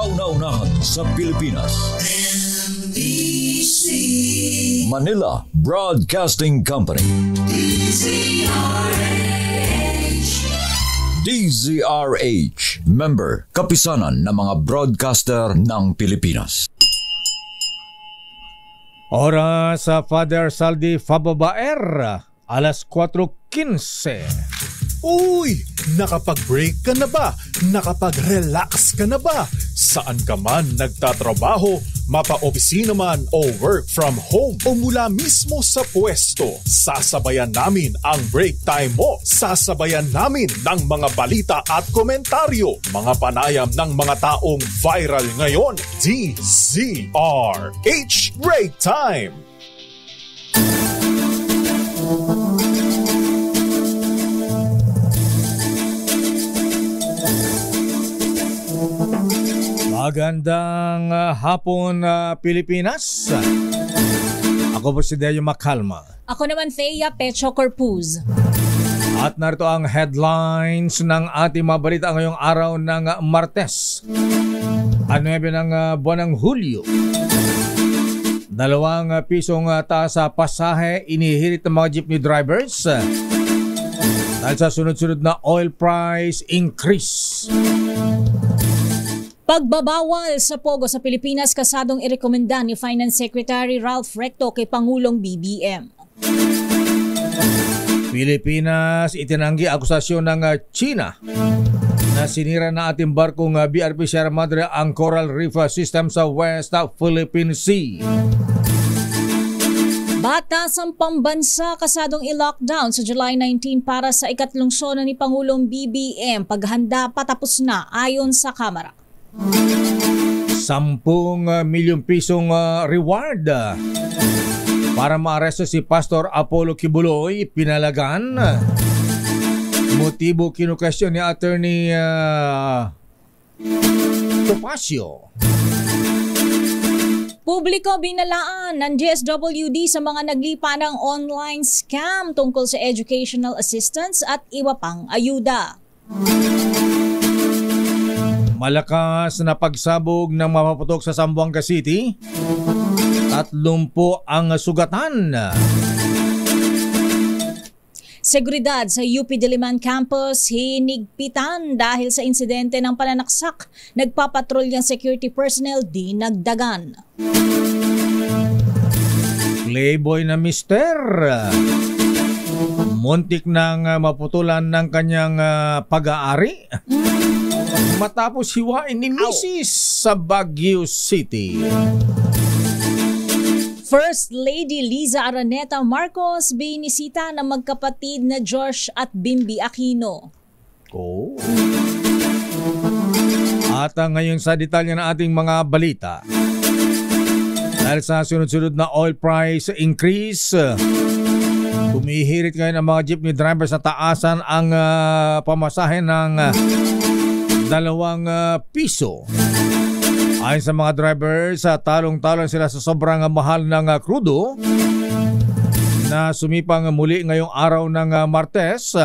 kauna-unahan sa Pilipinas. NBC Manila Broadcasting Company. DZRH, member, kapisanan ng mga broadcaster ng Pilipinas. Oras sa Father Saldi Fababaer, alas 4:15. Uy! Nakapag-break ka na ba? Nakapag-relax ka na ba? Saan ka man nagtatrabaho, mapa-opisina man o work from home o mula mismo sa pwesto, sasabayan namin ang break time mo. Sasabayan namin ng mga balita at komentaryo, mga panayam ng mga taong viral ngayon. DZRH Break Time! Magandang hapon, Pilipinas. Ako po si Deo Macalma. Ako naman Thea Pecho Corpuz. At narito ang headlines ng ating mga balita ngayong araw ng Martes, 9 ng buwan ng Hulyo. 2 pisong taas sa pasahe inihirit ng mga jeepney drivers dahil sa sunod-sunod na oil price increase. Pagbabawal sa pogo sa Pilipinas kasadong irekomenda ni Finance Secretary Ralph Recto kay Pangulong BBM. Pilipinas itinanggi akusasyon ng China na sinira na ating barkong BRP Sierra Madre ang Coral Reef System sa West Philippine Sea. Batasang pambansa kasadong i-lockdown sa July 19 para sa ikatlong sona ni Pangulong BBM. Paghanda patapos na ayon sa Kamara. 10 milyong pisong reward para maaresto si Pastor Apollo Kibuloy pinalagan. Motibo kinukestyon ni Attorney Topacio. Publiko binalaan ng DSWD sa mga naglipa ng online scam tungkol sa educational assistance at iba pang ayuda. Malakas na pagsabog ng mapaputok sa Zamboanga City. 30 ang sugatan. Seguridad sa UP Diliman Campus hinigpitan dahil sa insidente ng pananaksak. Nagpapatrolyang security personnel di nagdagan. Playboy na mister. Muntik nang maputulan ng kanyang pag-aari. Matapos hiwain ni Mrs. sa Baguio City. First Lady Liza Araneta Marcos binisita ng magkapatid na Josh at Bimbi Aquino. Oh. At ngayon sa detalye ng ating mga balita. Dahil sa sunod-sunod na oil price increase, humihirit ngayon ang mga jeepney drivers sa taasan ang pamasahe ng 2 piso. Ayon sa mga drivers, talong-talong sila sa sobrang mahal ng krudo na sumipang muli ngayong araw ng Martes.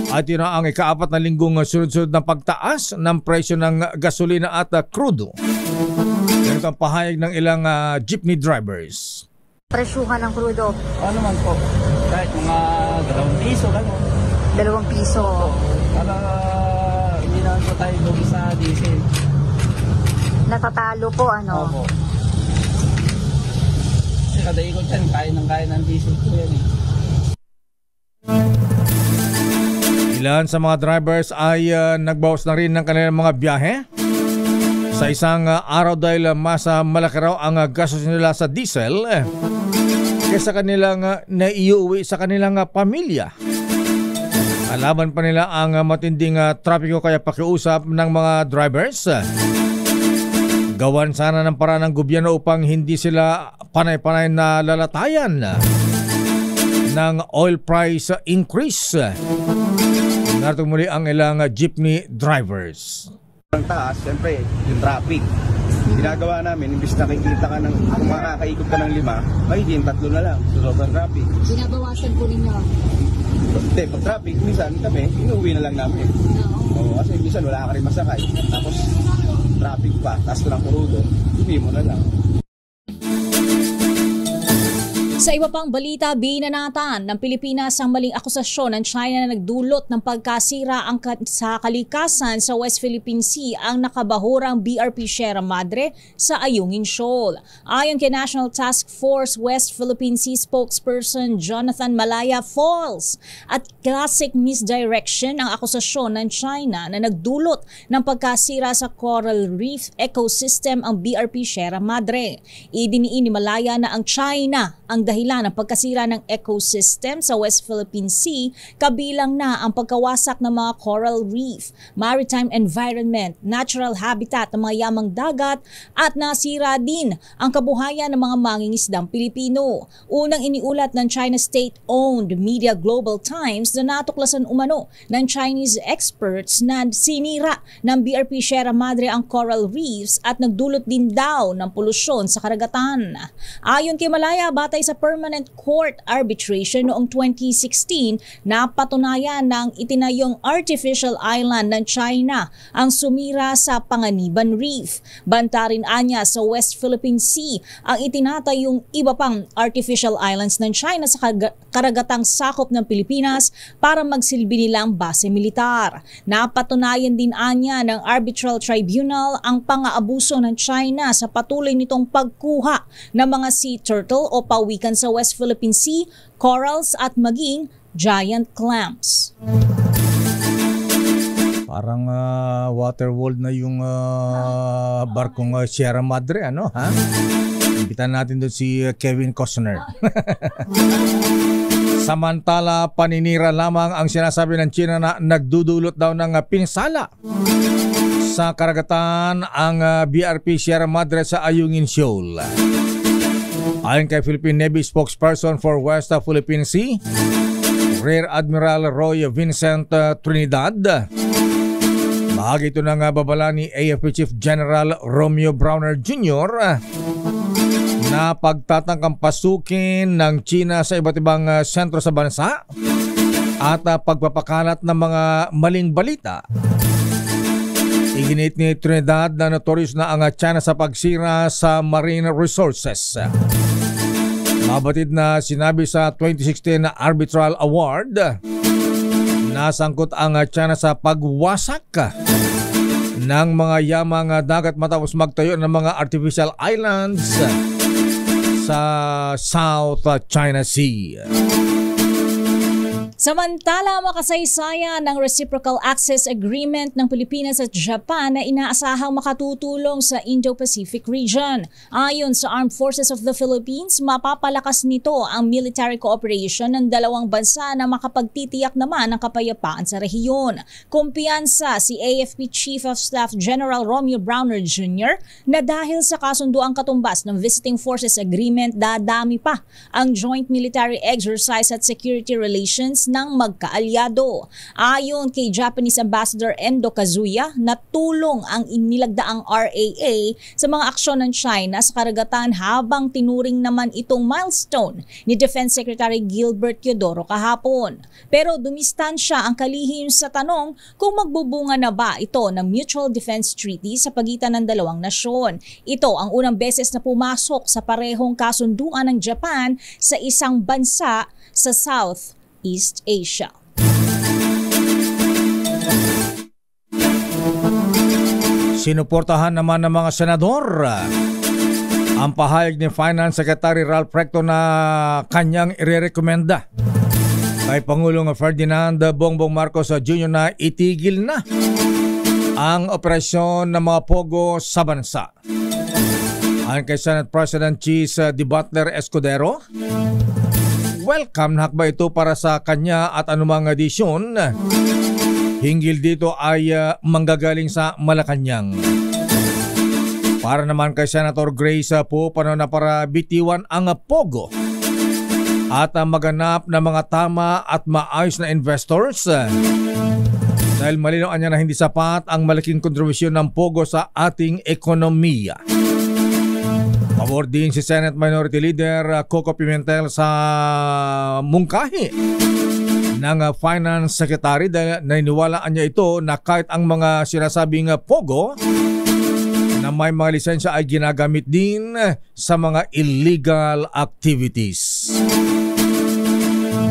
At yun ang ika-4 na linggong sunod-sunod na pagtaas ng presyo ng gasolina at krudo. Ganito ang pahayag ng ilang jeepney drivers. Presyuhan ng krudo? Ano man po, kahit mga 2 piso, gano'n. 2 piso? Para hindi naman po tayo lugi sa diesel. Natatalo po, ano? Opo. Kasi kada ikot yan, kaya ng diesel po yan eh. Ilan sa mga drivers ay nagbawas na rin ng kanilang mga biyahe sa isang araw dahil mas malaki raw ang gastos nila sa diesel kaysa kanilang naiuwi sa kanilang pamilya. Kalaban pa nila ang matinding trapiko kaya pakiusap ng mga drivers. Gawan sana ng paraan ng gobyerno upang hindi sila panay-panay na lalatayan ng oil price increase. Narito muli ang ilang jeepney drivers. Ang taas, siyempre, yung traffic. Ginagawa namin, imbis na kikita ka ng, kung makakaikot ka ng 5, magiging 3 na lang. So, sobrang traffic. Binabawasan po ninyo? Hindi, pag traffic, minsan kami, inuwi na lang namin. Oo, Kasi minsan wala ka rin masakay. Tapos traffic pa, taas ko ng kurudo, hindi mo na lang. Sa iba pang balita, binanatan ng Pilipinas ang maling akusasyon ng China na nagdulot ng pagkasira sa kalikasan sa West Philippine Sea ang nakabahurang BRP Sierra Madre sa Ayungin Shoal. Ayon kay National Task Force West Philippine Sea spokesperson Jonathan Malaya, false at classic misdirection ang akusasyon ng China na nagdulot ng pagkasira sa coral reef ecosystem ang BRP Sierra Madre. Idiniin ni Malaya na ang China ang dahilan ng pagkasira ng ecosystem sa West Philippine Sea, kabilang na ang pagkawasak ng mga coral reef, maritime environment, natural habitat ng mga yamang dagat at nasira din ang kabuhayan ng mga mangingisdang Pilipino. Unang iniulat ng China state-owned media Global Times na natuklasan umano ng Chinese experts na sinira ng BRP Sierra Madre ang coral reefs at nagdulot din daw ng polusyon sa karagatan. Ayon kay Malaya, batay sa Permanent Court Arbitration noong 2016, napatunayan ng itinayong artificial island ng China ang sumira sa Panganiban Reef. Banta rin anya sa West Philippine Sea ang itinatayong iba pang artificial islands ng China sa karagatang sakop ng Pilipinas para magsilbi nilang base militar. Napatunayan din anya ng Arbitral Tribunal ang pang-aabuso ng China sa patuloy nitong pagkuha ng mga sea turtle o pawikan sa West Philippine Sea, corals at maging giant clams. Parang waterworld na yung barkong Sierra Madre, ano, ha? Imbitan natin doon si Kevin Costner. Samantala, paninira lamang ang sinasabi ng China na nagdudulot daw ng pinsala sa karagatan ang BRP Sierra Madre sa Ayungin Shoal. Ayon kay Philippine Navy spokesperson for West Philippine Sea, Rear Admiral Roy Vincent Trinidad, bahagi ito ng babala ni AFP Chief General Romeo Browner Jr. na pagtatangkang pasukin ng China sa iba't ibang sentro sa bansa at pagpapakalat ng mga maling balita. Iginit ni Trinidad na notorious na ang China sa pagsira sa marine resources. Mabatid na sinabi sa 2016 na Arbitral Award, nasangkot ang China sa pagwasak ng mga yamang dagat matapos magtayo ng mga artificial islands sa South China Sea. Samantala, makasaysayan ng Reciprocal Access Agreement ng Pilipinas at Japan na inaasahang makatutulong sa Indo-Pacific region. Ayon sa Armed Forces of the Philippines, mapapalakas nito ang military cooperation ng dalawang bansa na makapagtitiyak naman ng kapayapaan sa rehiyon. Kumpiyansa si AFP Chief of Staff General Romeo Browner Jr. na dahil sa kasunduang katumbas ng Visiting Forces Agreement, dadami pa ang joint military exercise at security relations ng magkaalyado. Ayon kay Japanese Ambassador Endo Kazuya, natulong ang inilagdaang RAA sa mga aksyon ng China sa karagatan habang tinuring naman itong milestone ni Defense Secretary Gilbert Teodoro kahapon. Pero dumistansya ang kalihim sa tanong kung magbubunga na ba ito ng Mutual Defense Treaty sa pagitan ng dalawang nasyon. Ito ang unang beses na pumasok sa parehong kasunduan ng Japan sa isang bansa sa Southeast Asia. Sinuportahan naman ng mga senador ang pahayag ni Finance Secretary Ralph Recto na kanyang irerekomenda kay Pangulong Ferdinand Bongbong Marcos Jr. na itigil na ang operasyon ng mga pogo sa bansa. Ayon kay Senate President Cheese D. Butler Escudero, welcome na hakba ito para sa kanya at anumang edisyon hinggil dito ay manggagaling sa Malacanang. Para naman kay Senator Grace Poe na para bitiwan ang pogo at maganap na mga tama at maayos na investors dahil malinaw niya na hindi sapat ang malaking kontribusyon ng pogo sa ating ekonomiya. Pabor din si Senate Minority Leader Coco Pimentel sa mungkahi ng Finance Secretary dahil naniniwalaan niya ito na kahit ang mga sinasabing pogo na may mga lisensya ay ginagamit din sa mga illegal activities.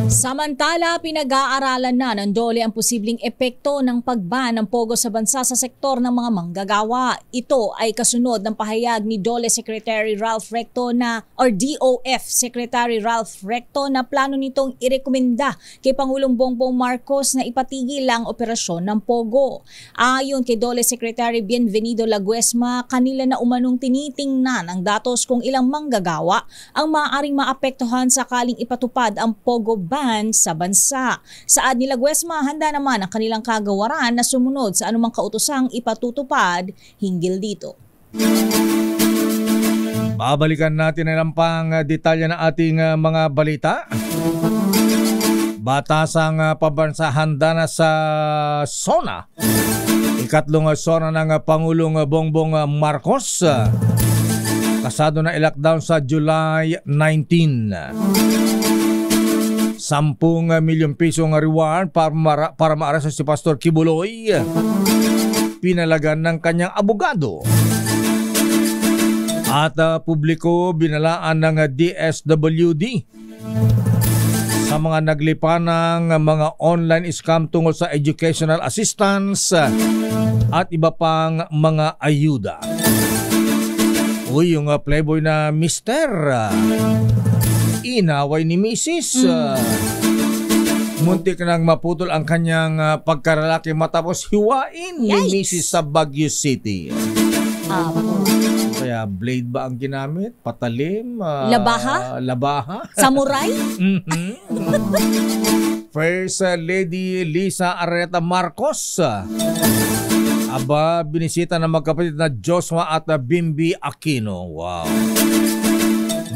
Samantala, pinag-aaralan na ng DOLE ang posibleng epekto ng pagban ng pogo sa bansa sa sektor ng mga manggagawa. Ito ay kasunod ng pahayag ni DOLE Secretary Ralph Recto or DOF Secretary Ralph Recto na plano nitong irekomenda kay Pangulong Bongbong Marcos na ipatigil ang operasyon ng pogo. Ayon kay DOLE Secretary Bienvenido Laguesma, kanila na umanong tinitingnan ang datos kung ilang manggagawa ang maaaring maapektuhan sakaling ipatupad ang pogo ban sa bansa. Saad ni Laguesma, handa naman ang kanilang kagawaran na sumunod sa anumang kautosang ipatutupad hinggil dito. Babalikan natin ang pang detalye ng ating mga balita. Batasang pabansa handa na sa SONA. Ikatlong SONA ng Pangulong Bongbong Marcos. Kasado na i-lockdown sa July 19. 10 milyong pisong reward para maaresto si Pastor Kibuloy. Pinalagan ng kanyang abogado. At publiko binalaan ng DSWD sa mga naglipa ng mga online scam tungkol sa educational assistance at iba pang mga ayuda. Uy, yung playboy na Mr. Inaway ni Mrs. Muntik nang maputol ang kanyang pagkaralaki matapos hiwain ni Mrs. sa Baguio City. Kaya blade ba ang ginamit? Patalim? Labaha? Samurai? First Lady Lisa Areta Marcos. Binisita ng magkapatid na Joshua at Bimbi Aquino. Wow.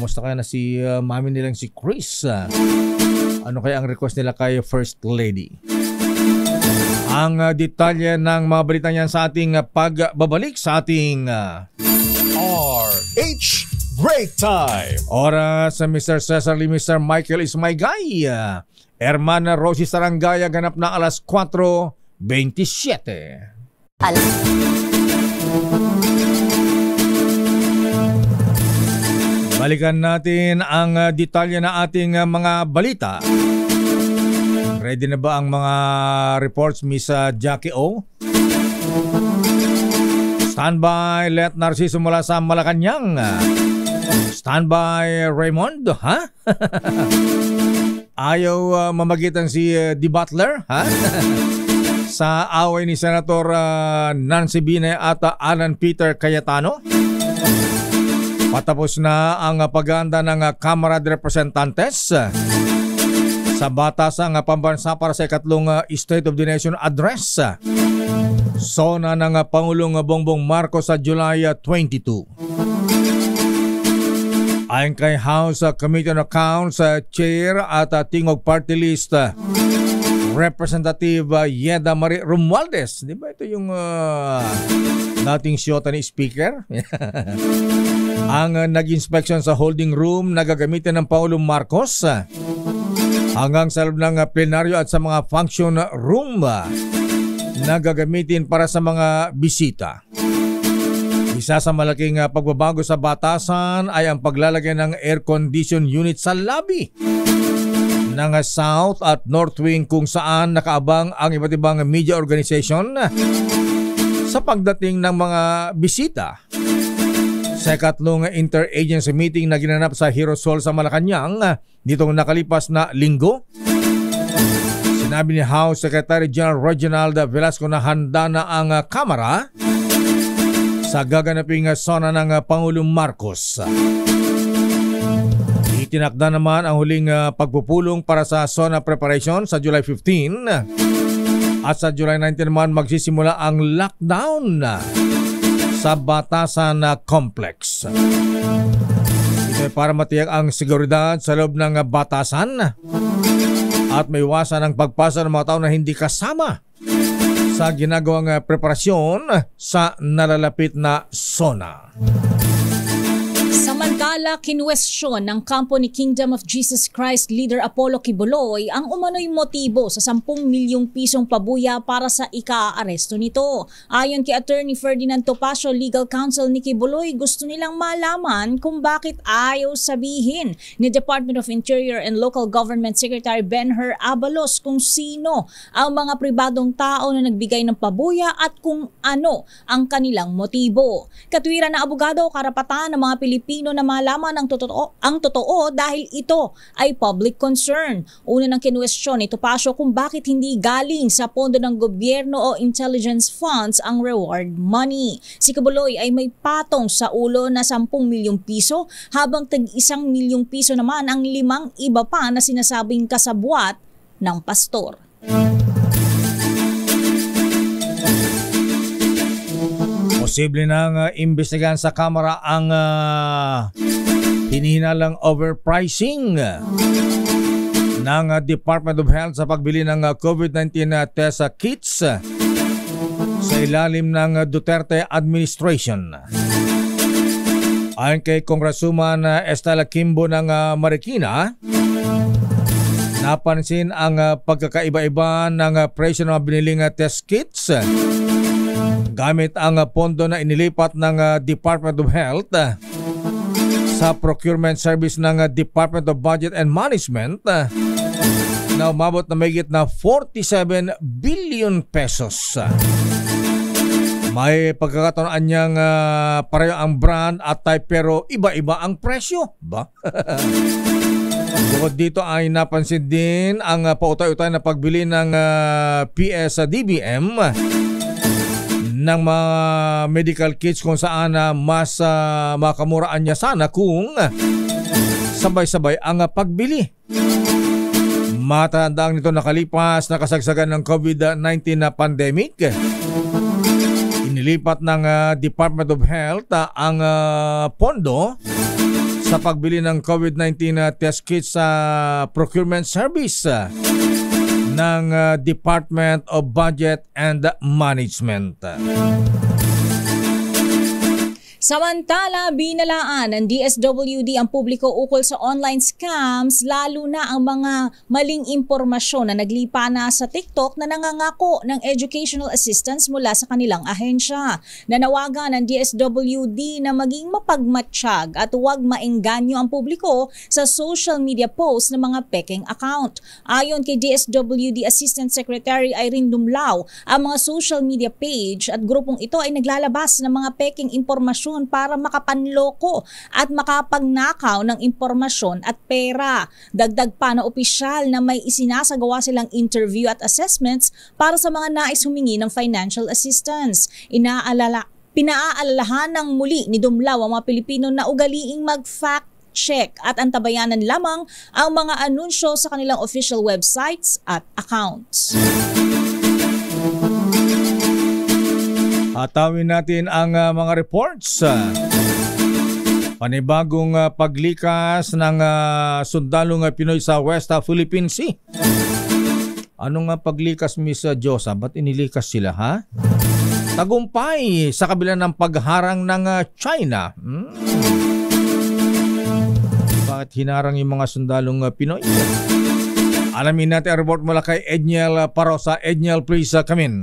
Kumusta kaya na si mami nilang si Chris? Ano kaya ang request nila kay First Lady? Ang detalye ng mga balita niyan sa ating pagbabalik sa ating RH Break Time. Oras sa Mr. Cesar Lee, Mr. Michael is my guy. Hermana Rosie Sarangaya ganap na alas 4:27. Balikan natin ang detalye na ating mga balita. Ready na ba ang mga reports, Miss Jackie O? Standby, Let Narciso mula sa Malacanang. Standby, Raymond, ha? Ayaw mamagitan si D. Butler, ha? Sa away ni Senator Nancy Binay at Alan Peter Cayetano. Patapos na ang pag-aanda ng Kamara de Representantes sa batasang pambansa para sa ikatlong State of the Nation Address. SONA ng Pangulong Bongbong Marcos sa July 22. Ayon kay House Committee on Accounts Chair at Tingog Party List Representative Yeda Marie Romualdez. Di ba ito yung dating siyota ni Speaker? Ang nag-inspection sa holding room na gagamitin ng Pangulong Marcos hanggang sa loob ng plenaryo at sa mga function room na gagamitin para sa mga bisita. Isa sa malaking pagbabago sa batasan ay ang paglalagay ng air condition unit sa lobby ng South at North Wing kung saan nakaabang ang iba't ibang media organization sa pagdating ng mga bisita. Sa ikatlong interagency meeting na ginanap sa Hirosol sa Malacanang nitong nakalipas na linggo, sinabi ni House Secretary General Reginald Velasco na handa na ang Kamara sa gaganaping SONA ng Pangulong Marcos. Itinakda naman ang huling pagpupulong para sa SONA preparation sa July 15 at sa July 19 naman magsisimula ang lockdown sa Batasan Complex. Ito ay para matiyak ang seguridad sa loob ng Batasan at maiwasan ang pagpasa ng mga tao na hindi kasama sa ginagawang preparasyon sa nalalapit na SONA. Samantala, kinwestiyon ng kampo ni Kingdom of Jesus Christ leader Apollo Quiboloy ang umano'y motibo sa 10 milyong pisong pabuya para sa ika-aresto nito. Ayon kay Attorney Ferdinand Topacio, legal counsel ni Quiboloy, gusto nilang malaman kung bakit ayaw sabihin ni Department of Interior and Local Government Secretary Benher Abalos kung sino ang mga pribadong tao na nagbigay ng pabuya at kung ano ang kanilang motibo. Katwiran na abogado, karapatan ng mga Pilipino na malaman ang totoo dahil ito ay public concern. Una ng kinwestiyon ni Topacio kung bakit hindi galing sa pondo ng gobyerno o intelligence funds ang reward money. Si Quiboloy ay may patong sa ulo na 10 milyong piso habang tig-1 milyong piso naman ang 5 iba pa na sinasabing kasabwat ng pastor. Posible nang imbestigahan sa Kamara ang hinihinalang overpricing ng Department of Health sa pagbili ng COVID-19 test kits sa ilalim ng Duterte administration. Ayon kay Congresswoman Estela Kimbo ng Marikina, napansin ang pagkakaiba-iba ng presyo ng biniling test kits gamit ang pondo na inilipat ng Department of Health sa procurement service ng Department of Budget and Management na umabot na mahigit na 47 billion pesos. May pagkakataon niyang pareho ang brand at type pero iba-iba ang presyo. Ba? Bukod dito ay napansin din ang pautay-utay na pagbili ng PS-DBM ng mga medical kits kung saan mas makamuraan niya sana kung sabay-sabay ang pagbili. Matandang nito nakalipas na kasagsagan ng COVID-19 na pandemic, inilipat ng Department of Health ang pondo sa pagbili ng COVID-19 test kits sa procurement service ng Department of Budget and Management. Samantala, binalaan ng DSWD ang publiko ukol sa online scams, lalo na ang mga maling impormasyon na naglipa na sa TikTok na nangangako ng educational assistance mula sa kanilang ahensya. Nanawagan ng DSWD na maging mapagmatsyag at huwag maengganyo ang publiko sa social media posts ng mga peking account. Ayon kay DSWD Assistant Secretary Irene Dumlao, ang mga social media page at grupong ito ay naglalabas ng mga peking impormasyon para makapanloko at makapagnakaw ng impormasyon at pera. Dagdag pa na opisyal na may isinasagawa silang interview at assessments para sa mga nais humingi ng financial assistance. Pinaaalalahan ng muli ni Dumlao ang mga Pilipino na ugaliing mag-fact check at antabayanan lamang ang mga anunsyo sa kanilang official websites at accounts. Atawin natin ang mga reports. Panibagong paglikas ng sundalong Pinoy sa West Philippine Sea. Anong paglikas, Miss Josa? Ba't inilikas sila, ha? Tagumpay sa kabila ng pagharang ng China. Bakit hinarang yung mga sundalong Pinoy? Alamin natin ang report mula kay Edniel Parosa. Edniel, please come in.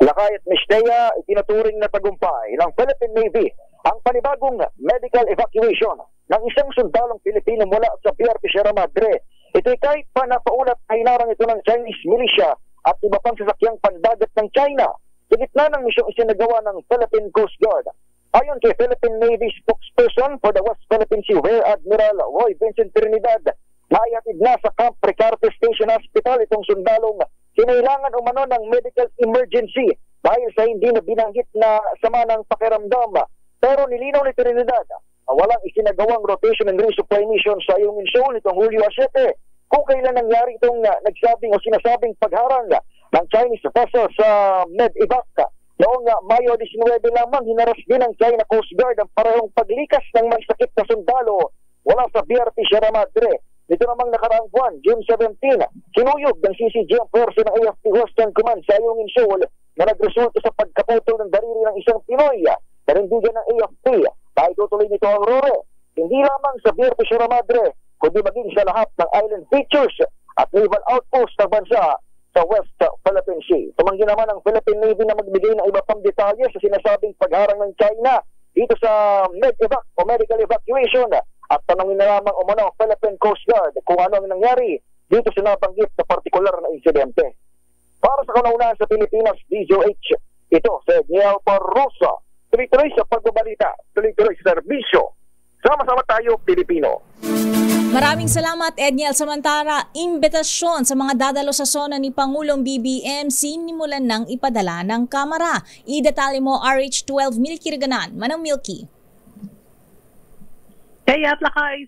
Lakay at Mistea, itinuturing na tagumpay ng Philippine Navy ang panibagong medical evacuation ng isang sundalong Pilipino mula sa PRP Sierra Madre. Ito'y kahit pa napaulat na hinarang ito ng Chinese militia at iba pang sasakyang pandagat ng China sa gitna ng misyong isinagawa ng Philippine Coast Guard. Ayon kay Philippine Navy spokesperson for the West Philippine Sea, Rear Admiral Roy Vincent Trinidad, naihatid na sa Camp Ricarte Station Hospital itong sundalong kinailangan umano ng medical emergency dahil sa hindi na binanggit na sama ng pakiramdam. Pero nilinaw ni Trinidad, walang isinagawang rotation and resupply mission sa Ayungin Shoal nitong Hulyo 7 kung kailan nangyari itong nagsabing o sinasabing pagharang ng Chinese vessel sa MEDEVAC. Noong Mayo 19 lamang, hinaras din ng China Coast Guard ang parehong paglikas ng may sakit na sundalo wala sa BRP Sierra Madre. Ito namang nakaraang buwan, June 17, sinuyog ng CCG ang force ng AFP Western Command sa Ayungin Shoal na nagresulta sa pagkaputol ng daliri ng isang Pinoy. Narindigan ng AFP, Dahil tutuloy nito ang RORE, hindi lamang sa BRP Sierra Madre, kundi maging sa lahat ng island features at naval outpost ng bansa sa West Philippine Sea. Tumanggi naman ang Philippine Navy na magbigay ng iba pang detalye sa sinasabing pagharang ng China dito sa MEDEVAC o medical evacuation at tanongin na lamang umano ang Philippine Coast Guard kung ano ang nangyari dito sa nabanggit na partikular na insidente. Para sa kanaunahan sa Pilipinas, DZOH, ito si Edniel Parrosa. Tuloy-tuloy sa pagbabalita, tuloy-tuloy sa serbisyo. Sama-sama tayo, Pilipino. Maraming salamat, Edniel. Samantara, imbitasyon sa mga dadalo sa SONA ni Pangulong BBM sinimulan ng ipadala ng Kamara. Idetalye mo, RH12 Milky Reganan. Manang Milky. Kaya at lakay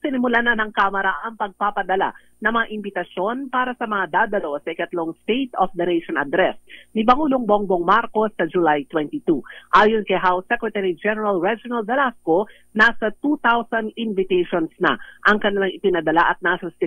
sinimulan na ng Kamara ang pagpapadala ng mga imbitasyon para sa mga dadalo sa ikatlong State of the Nation Address ni Pangulong Bongbong Marcos sa July 22. Ayon kay House Secretary General Reginald Velasco, nasa 2,000 invitations na ang kanilang ipinadala at nasa 60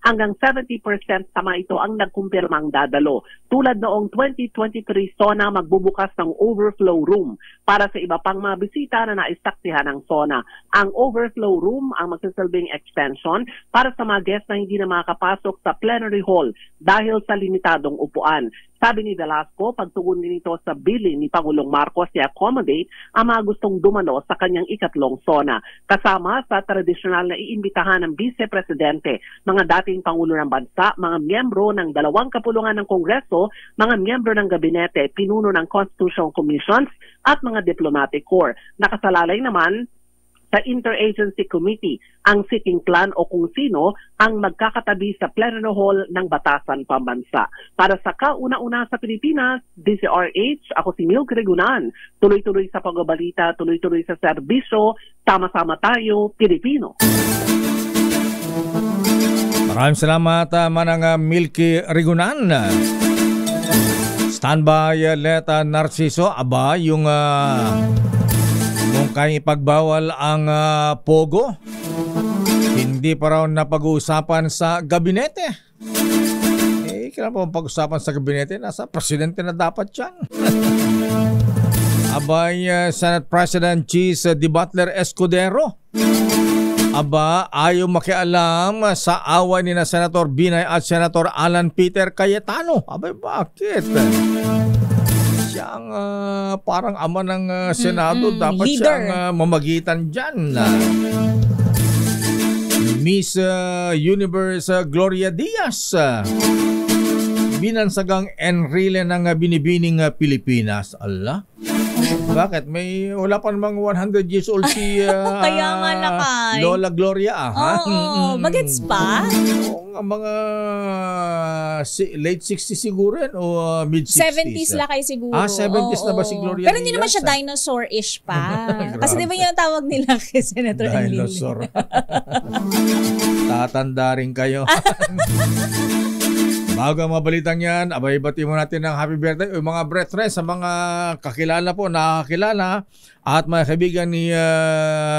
hanggang 70% sa mga ito ang nagkumpirmang dadalo. Tulad noong 2023 SONA magbubukas ng overflow room para sa iba pang mga bisita na naisaksihan ng SONA. Ang overflow room ang magsasalbing extension para sa mga guests na hindi na makakapasok sa plenary hall dahil sa limitadong upuan. Sabi ni Velasco, pagtugon din ito sa bilin ni Pangulong Marcos i-accommodate ang mga gustong dumalo sa kanyang ikatlong SONA. Kasama sa tradisyonal na iimbitahan ng Vice Presidente, mga dating Pangulo ng Bansa, mga miyembro ng 2 kapulungan ng Kongreso, mga miyembro ng Gabinete, pinuno ng Constitutional Commissions at mga Diplomatic Corps. Nakasalalay naman sa Interagency Committee ang sitting plan o kung sino ang magkakatabi sa plenary hall ng Batasan Pambansa. Para sa kauna-una sa Pilipinas, DZRH, ako si Milky Reganan. Tuloy-tuloy sa pagbabalita, tuloy-tuloy sa serbisyo, sama-sama tayo, Pilipino. Maraming salamat, Manang Milky Reganan. Standby, Leta Narciso. Aba, yung kung kaya ipagbawal ang pogo, hindi pa raw napag-uusapan sa gabinete. Kailan pa pag-usapan sa gabinete? Nasa presidente na dapat yan. Abay, Senate President Cheese Di Butler Escudero. Aba, ayaw makialam sa away ni na Senator Binay at Senator Alan Peter Cayetano. Abay, bakit? Siyang parang ama ng Senado, dapat leader. siyang mamagitan dyan. Miss Universe Gloria Diaz, binansagang Enrile ng binibining Pilipinas. Allah? Bakit? Wala pa namang 100 years old si Kaya nga nakay. Lola Gloria. Oo, bagets pa? Mga late 60s siguro o mid-60s. 70s la kayo siguro. 70s na ba si Gloria? Pero hindi naman siya dinosaur-ish pa. Kasi di ba yun ang tawag nila kay Senator Enrile? Dinosaur. Tatanda rin kayo. Bago ang mabalitang yan, abay bati mo natin ng happy birthday o mga brethren sa mga kakilala po, nakakilala at mga kaibigan ni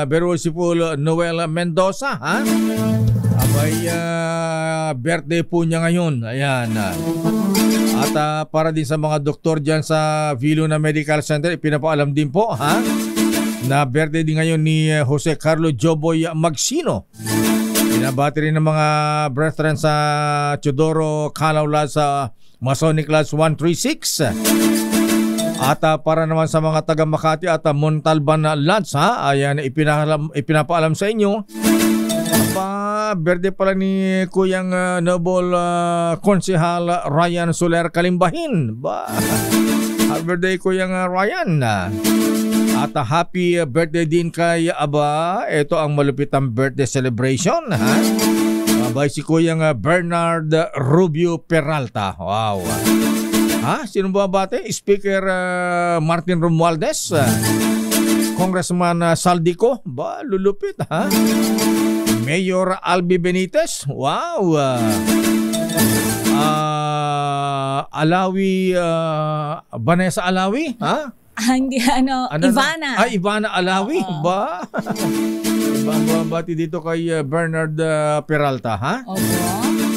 Berusipul Noel Mendoza. Ha? Abay birthday po niya ngayon. Ayan. At para din sa mga doktor dyan sa Viluna Medical Center, ipinapaalam din po na birthday din ngayon ni Jose Carlo Joboy Magsino. Pinabati rin ng mga brethren sa Teodoro Calao Lodge sa Masonic Lodge 136. At para naman sa mga taga Makati at Montalban Lodge, ayan, ipinapaalam sa inyo. Birthday pala ni Kuyang Noble Konsehal Ryan Soler Kalimbahin. Happy birthday Kuyang Ryan. At happy birthday din kay ito ang malupit ang birthday celebration. Abay si Kuyang Bernard Rubio Peralta. Wow. Sino ba bate? Speaker Martin Romualdez, Congressman Saldico, lulupit Mayor Albi Benitez. Wow. Alawi, Vanessa Alawi, Hindi, Ivana. Ivana Alawi, ba? Bati dito kay Bernard Peralta, Opo.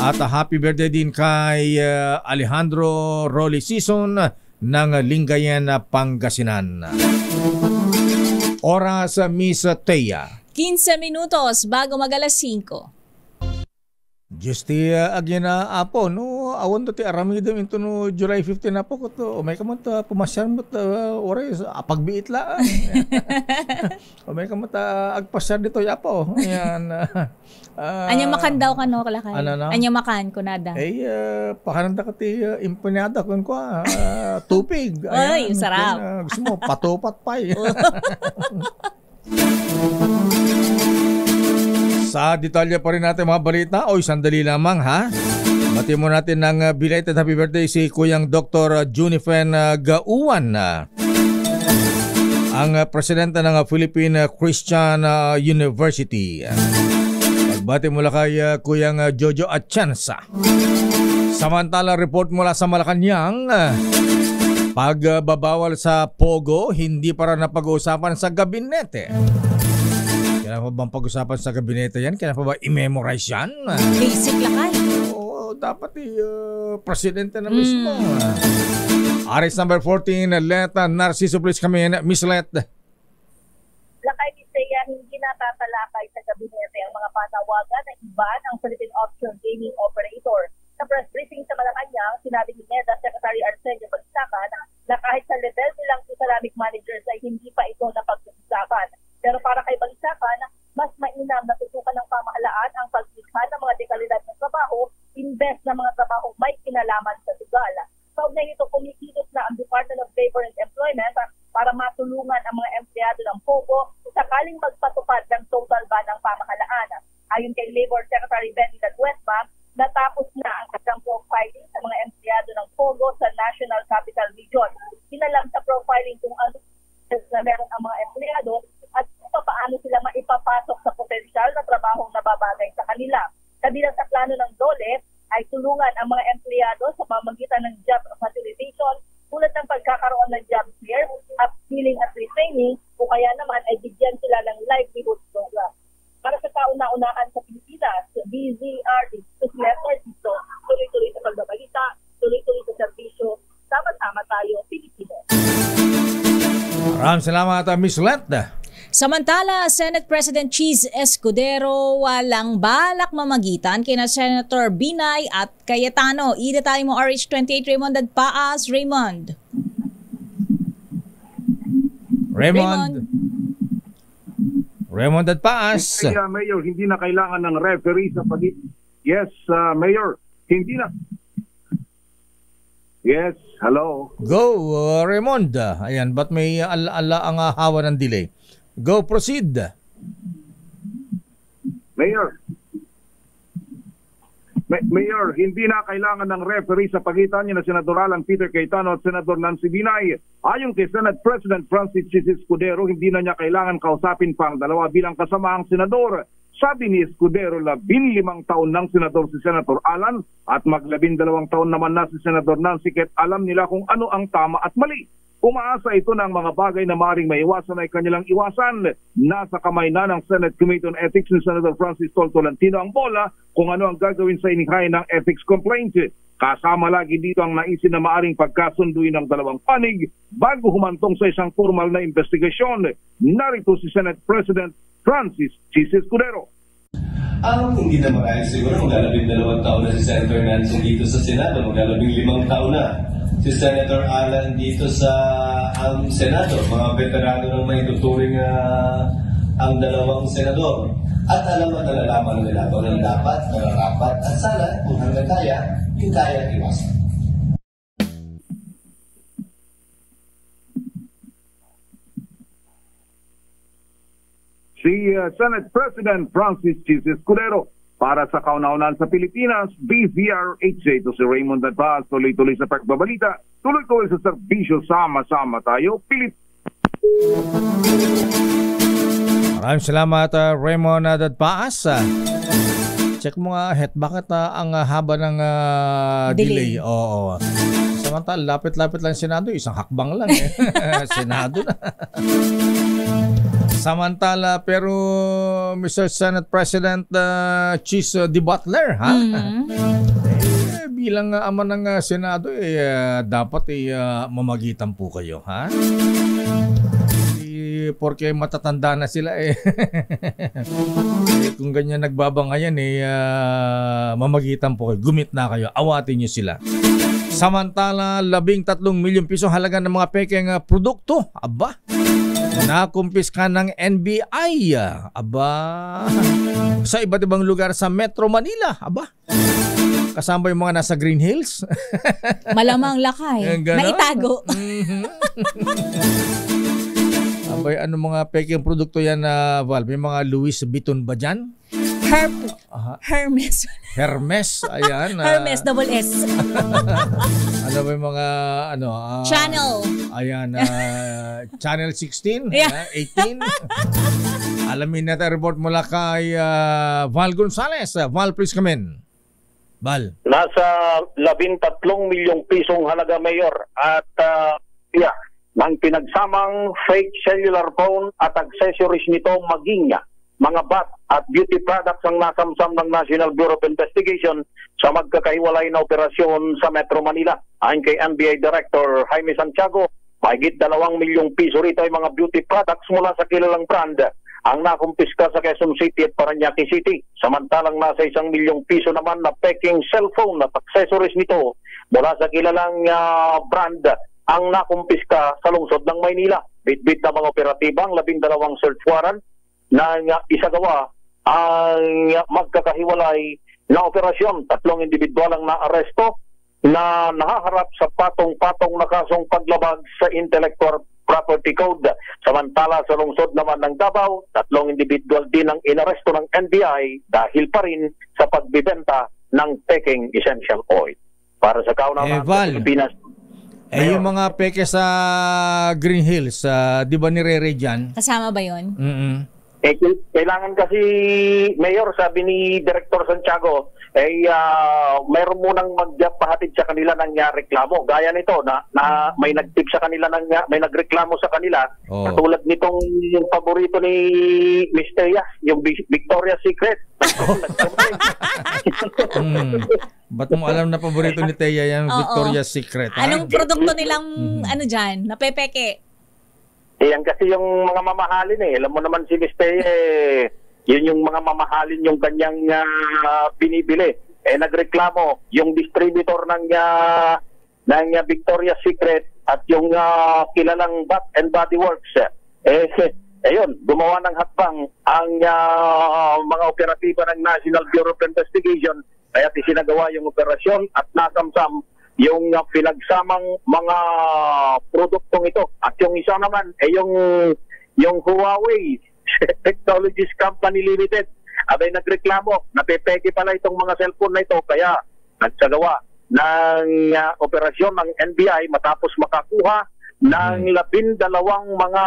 At happy birthday din kay Alejandro Rolly Sison ng Lingayen, Pangasinan. Oras, Miss Thea. 15 minutos bago mag-alas 5. Just agyan na apo, no, awan to ti aramidem into no July 15 na po ko to. May kamot pumasyar mo oras pagbiit la. May kamot agpasyar dito yapo. Ayan. Anya makan daw ka no kalakay. Anya makan ko nada. Pakananda ka ti empanada kun ko tupig. Ay, sarap. Gusto mo patupat pa eh. Sa detalye pa rin natin mga balita. Oy, sandali lamang ha. Bati mo natin ng belated happy birthday si Kuyang Dr. Junifen Gauan, ang presidente ng Philippine Christian University. Pagbati mula kay Kuyang Jojo Atienza. Samantala, report mula sa Malacanang, pagbabawal sa Pogo hindi para napag-uusapan sa gabinete. Kailan pa bang pag-usapan sa gabinete yan? Kailan pa ba i-memorize yan? Basic lakay. Oo, dapat presidente na mismo. Aris number 14, Let Narciso, please come in. Miss Let. Lakay ni Thea, hindi natatalakay sa gabinete ang mga panawagan na iban ang Philippine Offshore Gaming Operator. Sa press briefing sa Malacanang, sinabi ni NEDA Secretary Arsenio Bagsakan na kahit sa level nilang Islamic managers ay hindi pa ito napag-usapan. Pero para kay Bagsakan, mas mainam na tutukan ng pamahalaan ang paglikha ng mga dekalidad ng trabaho imbes na mga trabaho may kinalaman sa sugal. Kaugnay nito, kumikilos na ang Department of Labor and Employment para matulungan ang mga empleyado ng POGO sakaling magpatupad ng total ban ng pamahalaan. Ayon kay Labor Secretary Benny Laguesma, natapos na ang kanilang profiling sa mga empleyado ng POGO sa National Capital Region. Sinalam sa profiling kung ano na meron ang mga empleyado at paano sila maipapasok sa potensyal na trabahong nababagay sa kanila. Kabilang sa plano ng DOLE ay tulungan ang mga empleyado sa pamamagitan ng job facilitation tulad ng pagkakaroon ng job fair, upskilling at retraining o kaya naman ay bigyan sila ng livelihood program. Para sa kauna-unahan sa Pilipinas, DZRD, dito, tuloy-tuloy sa pagbabalita, tuloy-tuloy sa serbisyo, sama-sama tayo, Pilipino. Maraming salamat, Miss Let. Samantala, Senate President Cheese Escudero walang balak mamagitan kina Senator Binay at Cayetano. Idetay mo RH28 Raymond Dadpaas. Raymond Dadpaas. Kaya, Mayor, hindi na kailangan ng referee sa pag... Yes, Mayor, hindi na... Yes, hello. Go, Raymond. Ayan, ba't may ala ang hawa ng delay? Go, proceed. Mayor, hindi na kailangan ng referee sa pagitan ni na Senador Alan Peter Cayetano at Senador Nancy Binay. Ayon kay Senate President Francis Escudero, hindi na niya kailangan kausapin pa ang dalawa bilang kasamaang senador. Sabi ni Escudero, 15 taon ng senador si Senator Alan at mag-12 taon naman na si Senador Nancy, kahit alam nila kung ano ang tama at mali. Umaasa ito ng mga bagay na maaaring maiwasan ay kanilang iwasan. Nasa kamay na ng Senate Committee on Ethics ni Senator Francis Tolentino ang bola kung ano ang gagawin sa ininghay ng ethics complaint. Kasama lagi dito ang naisin na maaaring pagkasunduin ng dalawang panig bago humantong sa isang formal na investigasyon. Narito si Senate President Francis Escudero. Hindi naman ay siguro mag-12 taon na si Senator Nancy dito sa Senado, mag-15 taon na si Senator Alan dito sa Senado. Mga veterano ng may tuturing ang dalawang senador. At alam at nalalaman nila kung ang dapat, nararapat, at sana kung hanggang kaya, yung kaya iwasan. Si Senate President Francis Escudero. Para sa kauna-unahan sa Pilipinas, BZRH, ito si Raymond Dadpaas, tuloy-tuloy sa pagbabalita, tuloy-tuloy sa serbisyo, sama-sama tayo, Maraming salamat, Raymond Dadpaas. Check mo nga, bakit ang haba ng delay? Oo. Samantala, lapit-lapit lang Senado, isang hakbang lang eh. Senado na. Samantala, pero Mr. Senate President Cheese D. Butler, ha? Bilang ama ng Senado, dapat mamagitan po kayo, ha? porque matatanda na sila eh. Kung ganyan nagbabangayan mamagitan po kayo. Gumit na kayo. Awatin nyo sila. Samantala, 13 milyong piso halaga ng mga pekeng produkto. Aba, nakumpiska ng NBI. Aba, sa iba't ibang lugar sa Metro Manila. Aba, kasama yung mga nasa Green Hills. Malamang lakay. Naitago. Abay, ano mga pekeng produkto yan, Val? May mga Louis Vuitton ba dyan? Hermes. Hermes, ayan. Hermes, double S. Ano ba yung mga, Channel. Ayan, Channel 16, Yeah. 18. Alamin natin, report mula kay Val Gonzales. Val, please come in. Val. Nasa 13 milyong pisong halaga, Mayor. At ng pinagsamang fake cellular phone at accessories nito maging mga bat at beauty products ang nasamsam ng National Bureau of Investigation sa magkakahiwalay na operasyon sa Metro Manila. Ayon kay NBI Director Jaime Santiago, mahigit 2 milyong piso rito ay mga beauty products mula sa kilalang brand ang nakumpiska sa Quezon City at Parañaque City. Samantalang nasa 1 milyong piso naman na peking cellphone at accessories nito mula sa kilalang brand ang nakumpiska sa lungsod ng Maynila. Bitbit na mga operatibang 12 search warrant na isagawa ang magkakahiwalay na operasyon. 3 individual ang naaresto na nahaharap sa patong-patong na kasong paglabag sa Intellectual Property Code. Samantala sa lungsod naman ng Davao, 3 individual din ang inaresto ng NBI dahil pa rin sa pagbibenta ng peking essential oil. Para sa kaunawaan ng Pilipinas. Yung mga peke sa Green Hills, di ba nire-raid dyan? Kasama ba yun? Kailangan kasi, Mayor, sabi ni Director Santiago, mayroon munang magpahatid sa kanila ng reklamo. Gaya nito, na may nag-tip sa kanila, may nagreklamo sa kanila. Katulad nitong yung paborito ni Miss Thea, yung Victoria's Secret. Ba't mo alam na paborito ni Thea yung Victoria's Secret? Anong produkto nilang dyan, napepeke? Yan kasi yung mga mamahalin Alam mo naman si Miss Thea, yun yung mga mamahalin yung kanyang binibili. Nagreklamo yung distributor ng Victoria's Secret at yung kilalang Bath and Body Works. Ayun, gumawa ng hakbang ang mga operatiba ng National Bureau of Investigation, kaya isinagawa yung operasyon at nasamsam yung pinagsamang mga produktong ito. At yung isa naman ay yung Huawei Technologies Company Limited. Abay nagreklamo, napepeke pala itong mga cellphone na ito, kaya nagsagawa ng operasyon ng NBI matapos makakuha ng 12 mga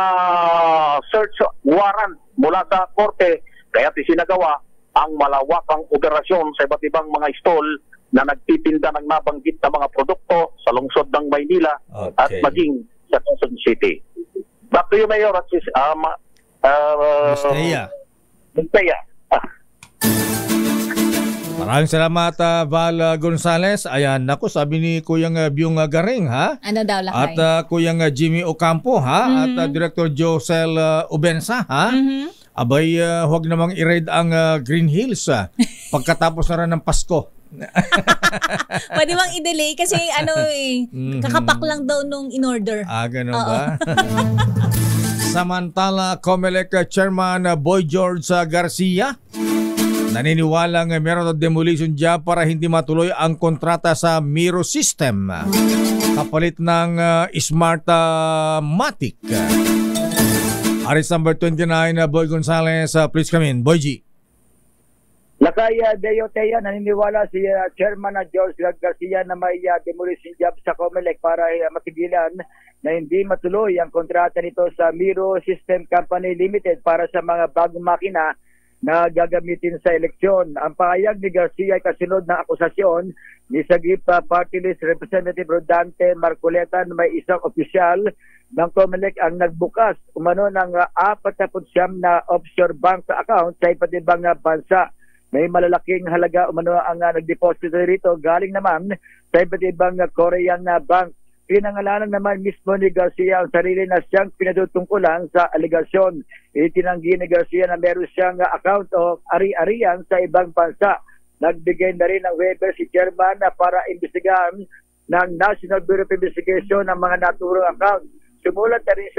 search warrant mula sa korte, kaya isinagawa ang malawakang operasyon sa iba't ibang mga stall na nagtitinda ng nabanggit na mga produkto sa lungsod ng Maynila at maging sa Quezon City. Back to you, Mayor, at Thea. Maraming salamat, Val Gonzales. Ayan, naku, sabi ni Kuyang Byung Garing, ha? Ano daw lakay? At Kuyang Jimmy Ocampo, ha? At Director Josel Ubensa, ha? Abay, huwag namang i-raid ang Green Hills pagkatapos na rin ng Pasko. Pwede bang i-delay? Kasi kakapak lang daw nung in-order. Ganun ba? Samantala, COMELEC Chairman Boy George Garcia naniniwalang meron ng demolition job para hindi matuloy ang kontrata sa Miro System kapalit ng Smartmatic. Aris number 29, Boy Gonzales, please come in. Boy G. Lakay Deo Thea, naniniwala si Chairman George Garcia na may demolition job sa COMELEC para matigilan na hindi matuloy ang kontrata nito sa Miro System Company Limited para sa mga bagong makina na gagamitin sa eleksyon. Ang pahayag ni Garcia ay kasunod ng akusasyon ni Sagip Party List Representative Rodante Marcoleta na may isang opisyal ng COMELEC ang nagbukas umano ng 49 na offshore bank account sa iba't ibang bansa. May malalaking halaga umano ang nagdeposito rito galing naman sa iba't ibang Korean bank. Pinangalanan naman mismo ni Garcia ang sarili na siyang pinatutungkulan sa aligasyon. Itinanggi ni Garcia na meron siyang account o ari-arian sa ibang bansa. Nagbigay na rin ng waiver si Chairman para imbestigahan ng National Bureau of Investigation ng mga naturang account. Sumulat na rin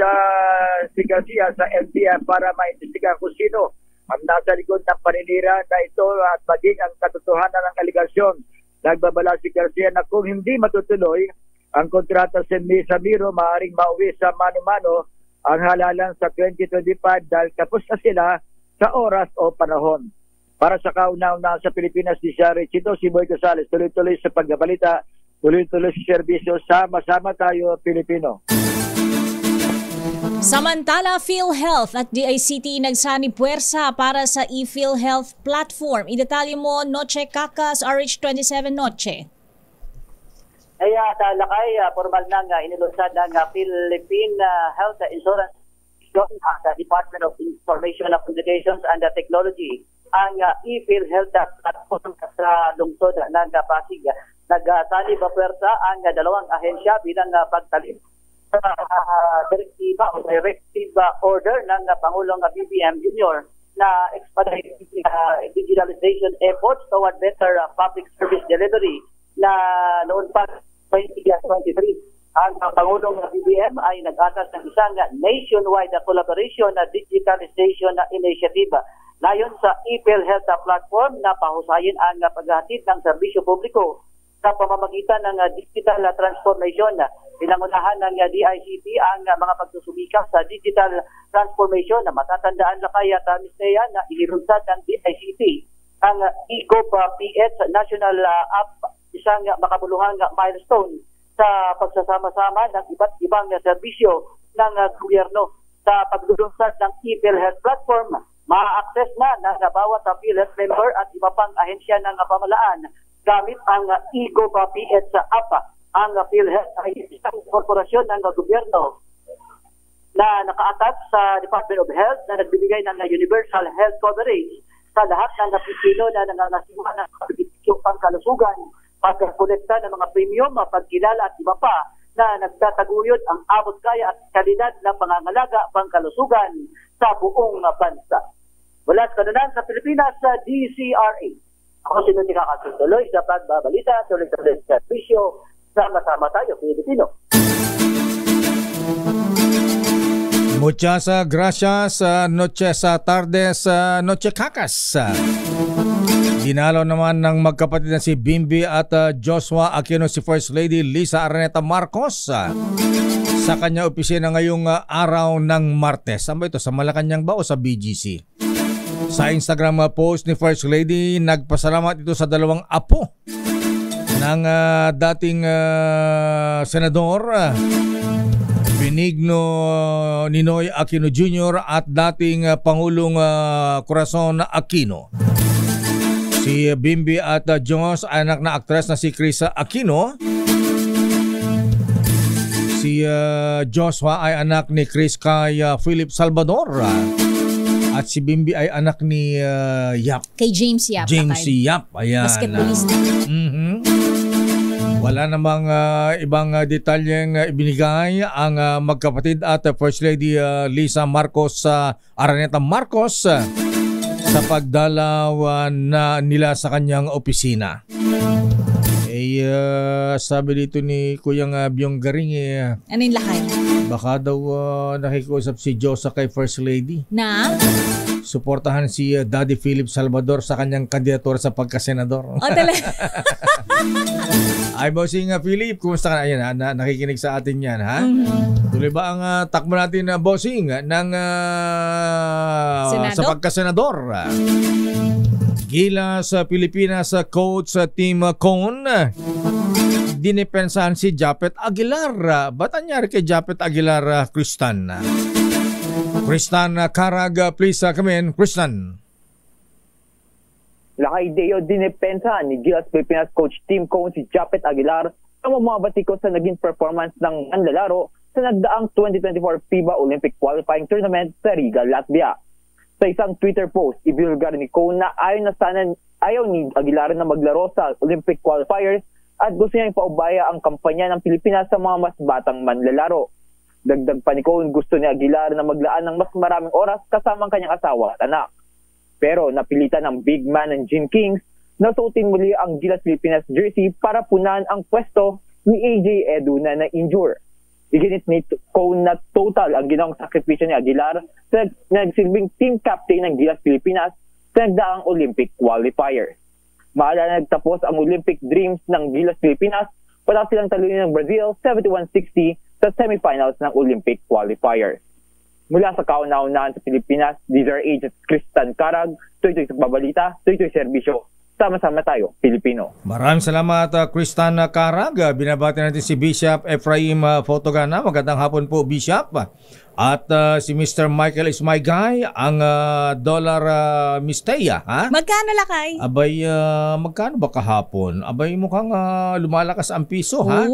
si Garcia sa NBI para maimbestigahan kung sino ang nasa likod ng paninira na ito at maging ang katotohanan ng aligasyon. Nagbabala si Garcia na kung hindi matutuloy ang kontrata sa Miro, maaaring mauwi sa mano-mano ang halalan sa 2025 dahil tapos na sila sa oras o panahon. Para sa kauna-una sa Pilipinas, si Shari Chito, si Boy Casales, tuloy-tuloy sa pagbabalita, tuloy-tuloy sa serbisyo, sama-sama tayo Pilipino. Samantala, PhilHealth at DICT nagsani puwersa para sa ePhilHealth platform. Idetalye mo, Noche Cacas, RH27 Noche. Kaya sa lakay, formal nang inilunsad ng Philippine Health Insurance sa Department of Information and Communications and Technology ang ePhilHealth platform sa lungsod ng Pasig. Nagsali ba puwersa ang dalawang ahensya bilang pagtalip sa directive order ng Pangulong BBM Jr. na expedite digitalization efforts toward better public service delivery na noon pa 2023. Ang Pangulong BBM ay nag-atas ng isang nationwide collaboration na digitalization initiative. Layon sa ePhilHealth platform na pahusayin ang paghahatid ng serbisyo publiko sa pamamagitan ng digital transformation. Pinangunahan ng DICT ang mga pagsusumikap sa digital transformation na matatandaan na kaya Mistea na inilunsad ng DICT ang ECOP-PH National App, isang makabuluhang milestone sa pagsasama-sama ng iba't ibang serbisyo ng gobyerno. Sa paglulunsad ng ePhilHealth platform, ma-access na ng bawat PhilHealth member at iba pang ahensya ng pamahalaan gamit ang ECOP-PH app. Ang PhilHealth ay isang korporasyon ng gobyerno na naka-attach sa Department of Health na nagbibigay ng universal health coverage sa lahat ng Pilipino na nangangasiwa ng servisyong pangkalusugan, pagkakolekta ng mga premium, pagkilala at iba pa na nagtataguyod ang abot kaya at kalidad ng pangangalaga pangkalusugan sa buong bansa. Mula sa kanunan sa Pilipinas, sa DCRA. Ako si Nuti Cacas, tuloy sa pagbabalita, tuloy-tuloy sa servisyo, sama-sama tayo, Pilipino. Muchas gracias, noches tardes, Noche Cacas. Dinalo naman ng magkapatid na si Bimbi at Joshua Aquino si First Lady Lisa Araneta Marcos sa kanya opisina ngayong araw ng Martes. Saan ba ito? Sa Malacanang ba o sa BGC? Sa Instagram post ni First Lady, nagpasalamat ito sa dalawang apo ng dating senador Benigno Ninoy Aquino Jr. at dating Pangulong Corazon Aquino. Si Bimbi at Josh, anak na aktres na si Chris Aquino. Si Joshua ay anak ni Chris kay Philip Salvador. At si Bimbi ay anak ni Yap. Kay James Yap. James Yap. Ayan. Basketballista. Wala namang ibang detalyeng ibinigay ang magkapatid at First Lady Lisa Marcos Araneta Marcos sa pagdalaw na nila sa kanyang opisina. Sabi dito ni Kuyang Byong Garing ano yung lakay? Baka daw nakikusap si Josa kay First Lady na suportahan si Daddy Philip Salvador sa kanyang kandidatura sa pagkasenador. Talaga? Ay, bossing Philip, kumusta ka? Ayan, nakikinig sa atin yan, ha? Tuloy ba ang takbo natin, bossing, ng sa pagkasenador? Gilas Pilipinas Coach Team Cone, dinipensahan si Japet Aguilar. Ba't anyari kay Japet Aguilar, Kristan? Kristan Karag, please come in, Kristan. Lakay Deo dinipensahan ni Gilas Pilipinas Coach Team Cone si Japet Aguilar ang mamabati ko sa naging performance ng manlalaro sa nagdaang 2024 FIBA Olympic Qualifying Tournament sa Riga, Latvia. Sa isang Twitter post, ibinulgar ni Cone na ayaw ni Aguilar na maglaro sa Olympic Qualifiers at gusto niya ipaubaya ang kampanya ng Pilipinas sa mga mas batang manlalaro. Dagdag pa ni Cone, gusto ni Aguilar na maglaan ng mas maraming oras kasama ang kanyang asawa at anak. Pero napilitan ng big man ng Gene Kings na suotin muli ang Gilas Pilipinas jersey para punan ang pwesto ni AJ Edu na na-injure. Iginit ni Cone na total ang ginawang sakripisyo ni Aguilar sa nagsilbing team captain ng Gilas Pilipinas sa nagdaang Olympic qualifier. Maalala nagtapos ang Olympic dreams ng Gilas Pilipinas para silang talunin ng Brazil 71-60 sa semifinals ng Olympic qualifier. Mula sa kauna-unahan sa Pilipinas, DZRH at Tristan Carag, tuloy-tuloy sa babalita, tuloy-tuloy serbisyo. Sama-sama tayo, Pilipino. Maraming salamat, Tristan Carag. Binabati natin si Bishop Ephraim Fotogana. Magandang hapon po, Bishop. At si Mr. Michael is my guy, ang dollar Mistea. Ha? Magkano lakay? Abay, magkano ba kahapon? Abay, mukhang lumalakas ang piso. Ha?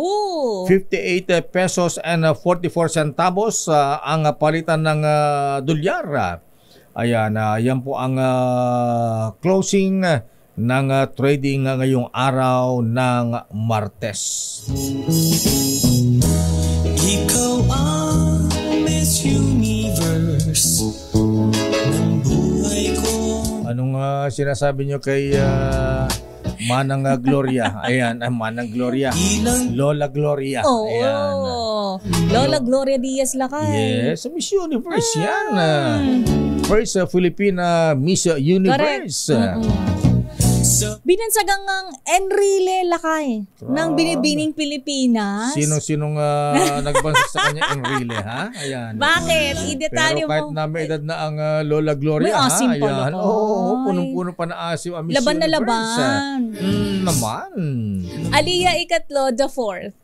58 pesos and 44 centavos ang palitan ng dolyar. Ayan, yan po ang closing ng trading ngayong araw ng Martes. Ikaw ang Miss Universe ng buhay ko. Anong sinasabi nyo kay Manang Gloria? Ayan, Manang Gloria. Lola Gloria. Ayan. Lola Gloria Diaz lakay. Yes, Miss Universe yan. First Filipina Miss Universe. Binansagang ang Enrile lakay ng Binibining Pilipinas. Sinong nagbansag sa kanya Enrile, ha? Ayan. Bakit? I-detalye mo. Pero kahit na may edad na ang Lola Gloria, ha? Ayan. Oo, punong-puno pa na asim ang Miss laban Universe. Na laban. Naman. Aliyah Ikatlo, the 4th.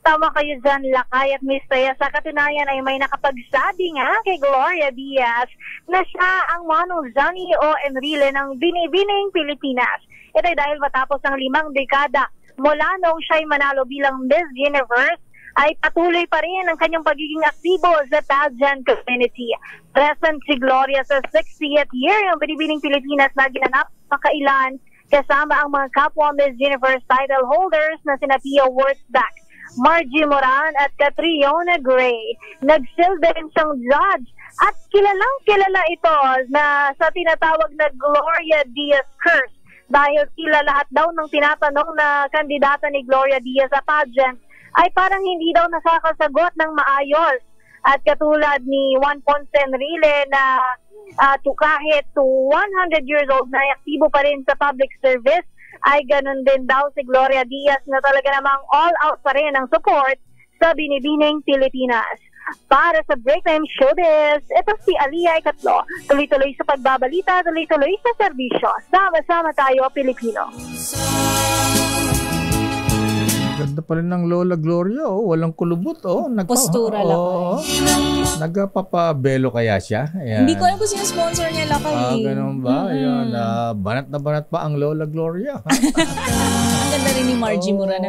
Tama kayo dyan, Lakay at Miss Taya. Sa katunayan ay may nakapagsabi nga kay Gloria Diaz na siya ang manong Johnny O. Enrile ng Binibining Pilipinas. Ito ay dahil matapos ng 5 dekada mula noong siya'y manalo bilang Miss Universe, ay patuloy pa rin ang kanyang pagiging aktibo sa pageant community. Present si Gloria sa 60th year ng Binibining Pilipinas na ginanap makailan kasama ang mga kapwa Miss Universe title holders na sina Pia Wurtzbach, Margie Moran at Catriona Gray. Nagsilbi rin siyang judge at kilalang-kilala ito na sa tinatawag na Gloria Diaz Curse dahil sila lahat daw ng tinatanong na kandidata ni Gloria Diaz sa pageant ay parang hindi daw nakakasagot ng maayos. At katulad ni Juan Ponce Enrile na kahit to 100 years old na aktibo pa rin sa public service, ay ganun din daw si Gloria Diaz na talaga namang all out pa rin ang support sa Binibining Pilipinas. Para sa Breaktime Showbiz, ito si Aliyah Ikatlo. Tuloy-tuloy sa pagbabalita, tuloy-tuloy sa serbisyo. Sama-sama tayo, Pilipino. Ganda pa rin ng Lola Gloria, walang kulubot, postura lang. Nagpapabelo kaya siya? Ayan. Hindi ko alam kung sino sponsor niya lakay. Ganun ba? Ayan, banat na banat pa ang Lola Gloria. Ang ganda rin ni Margie Moran.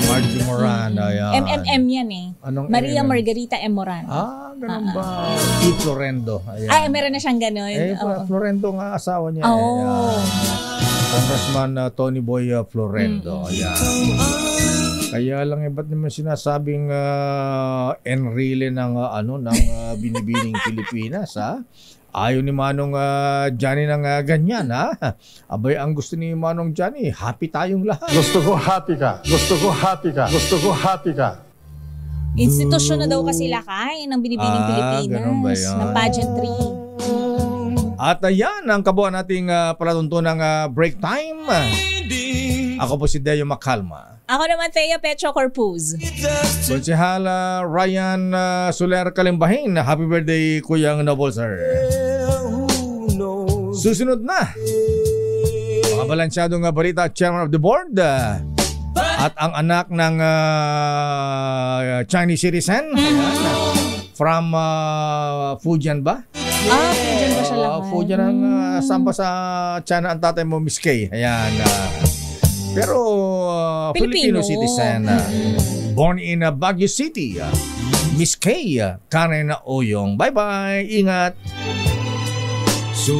Margie Moran. Ayan. MMM yan eh. Anong Maria MMM? Margarita M. Moran. Ganun ba? Si Florendo. Ayan. Meron na siyang ganun. Florendo nga asawa niya. Congressman Tony Boy Florendo. Ayan. Kaya lang ba't naman sinasabing Enrile ng Binibining Pilipinas, ha? Ayaw ni Manong Johnny ng ganyan, ha? Abay, ang gusto ni Manong Johnny, happy tayong lahat. Gusto ko happy ka. Gusto ko happy ka. Gusto ko happy ka. Institusyon na daw kasi lakay ng Binibining Pilipinas, ng pageantry. At ayan ang kabuuan nating palatuntunang break time. Ako po si Deo Macalma. Ako naman, Thea Petro Corpuz. Konsehal Ryan Soler Kalimbahin. Happy birthday, Kuyang Noble, sir. Susunod na. Mga balansyadong balita, Chairman of the Board. At ang anak ng Chinese citizen. From Fujian ba? Fujian ba siya lang? Fujian ang samba sa China ang tatay mo, Miss Kay. Ayan. Pero Filipino citizen. Born in Baguio City. Miss Kay Karen Oyong. Bye-bye. Ingat. So